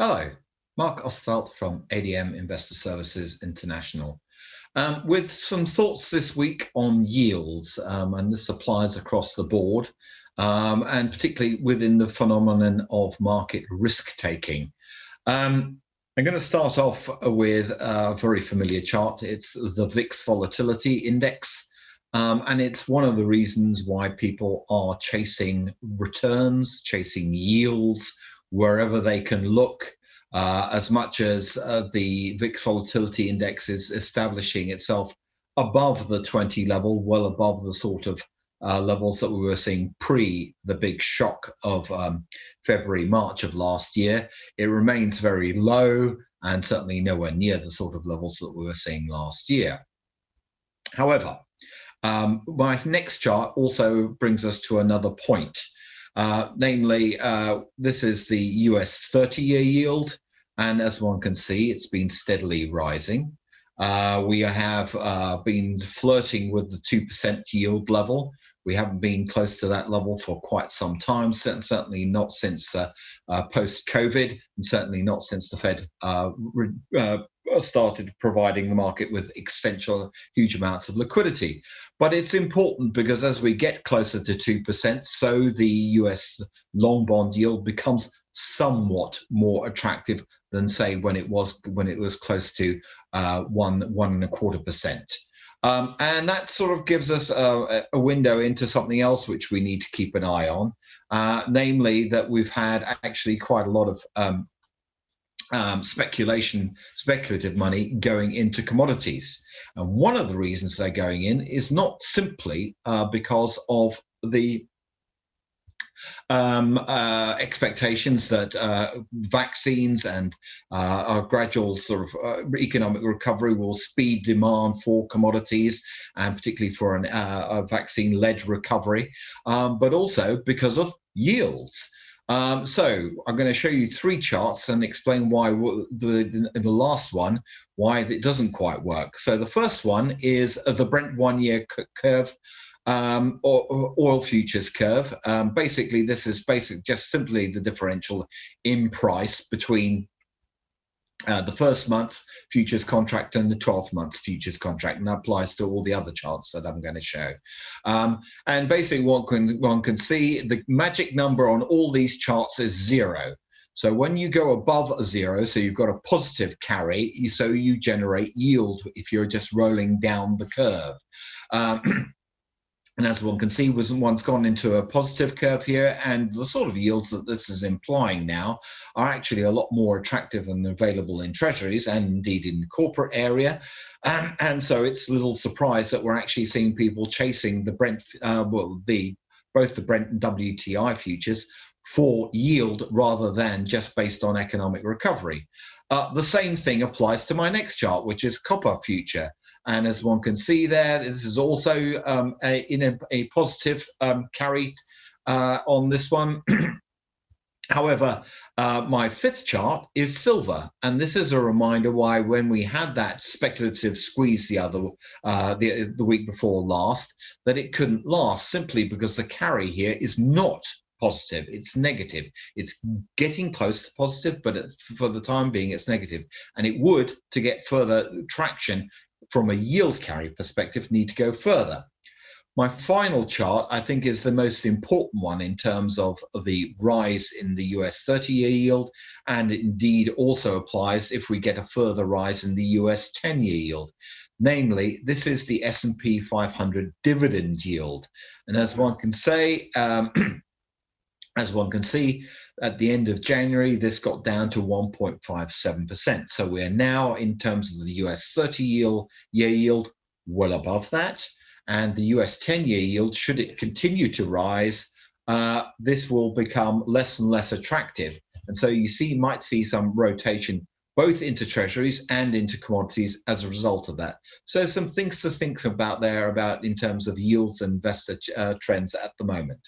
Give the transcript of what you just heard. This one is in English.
Hello, Marc Ostwald from ADM Investor Services International. With some thoughts this week on yields, and this applies across the board, and particularly within the phenomenon of market risk-taking. I'm going to start off with a very familiar chart. It's the VIX Volatility Index, and it's one of the reasons why people are chasing returns, chasing yields, wherever they can look. As much as the VIX Volatility Index is establishing itself above the 20 level, well above the sort of levels that we were seeing pre the big shock of February, March of last year. It remains very low and certainly nowhere near the sort of levels that we were seeing last year. However, my next chart also brings us to another point. Namely, this is the US 30-year yield, and as one can see, it's been steadily rising. We have been flirting with the 2% yield level. We haven't been close to that level for quite some time, certainly not since post-COVID, and certainly not since the Fed started providing the market with extensive, huge amounts of liquidity. But it's important because as we get closer to 2%, so the US long bond yield becomes somewhat more attractive than, say, when it was close to 1.25%. And that sort of gives us a window into something else which we need to keep an eye on, namely that we've had actually quite a lot of speculative money going into commodities. And one of the reasons they're going in is not simply because of the expectations that vaccines and our gradual sort of economic recovery will speed demand for commodities, and particularly for a vaccine-led recovery, but also because of yields. So I'm going to show you three charts and explain why the last one, why it doesn't quite work. So the first one is the Brent 1-year curve, or oil futures curve. Basically, this is just simply the differential in price between the first month futures contract and the 12th month futures contract, and that applies to all the other charts that I'm going to show. And basically, one can see the magic number on all these charts is 0. So when you go above 0, so you've got a positive carry, so you generate yield if you're just rolling down the curve. And as one can see, one's gone into a positive curve here, and the sort of yields that this is implying now are actually a lot more attractive and available in treasuries and indeed in the corporate area. And so it's a little surprise that we're actually seeing people chasing the Brent, both the Brent and WTI futures for yield rather than just based on economic recovery. The same thing applies to my next chart, which is copper future. And as one can see there, this is also in a positive carry on this one. However, my fifth chart is silver, and this is a reminder why when we had that speculative squeeze the week before last, that it couldn't last simply because the carry here is not positive, it's negative. It's getting close to positive, but for the time being, it's negative. And it would, to get further traction from a yield carry perspective, need to go further. My final chart, I think, is the most important one in terms of the rise in the US 30-year yield, and it indeed also applies if we get a further rise in the US 10-year yield. Namely, this is the S&P 500 dividend yield. And as one can say, at the end of January, this got down to 1.57%. So we're now, in terms of the US 30-year yield, well above that. And the US 10-year yield, should it continue to rise, this will become less and less attractive. And so you might see some rotation both into treasuries and into commodities as a result of that. So some things to think about there in terms of yields and investor trends at the moment.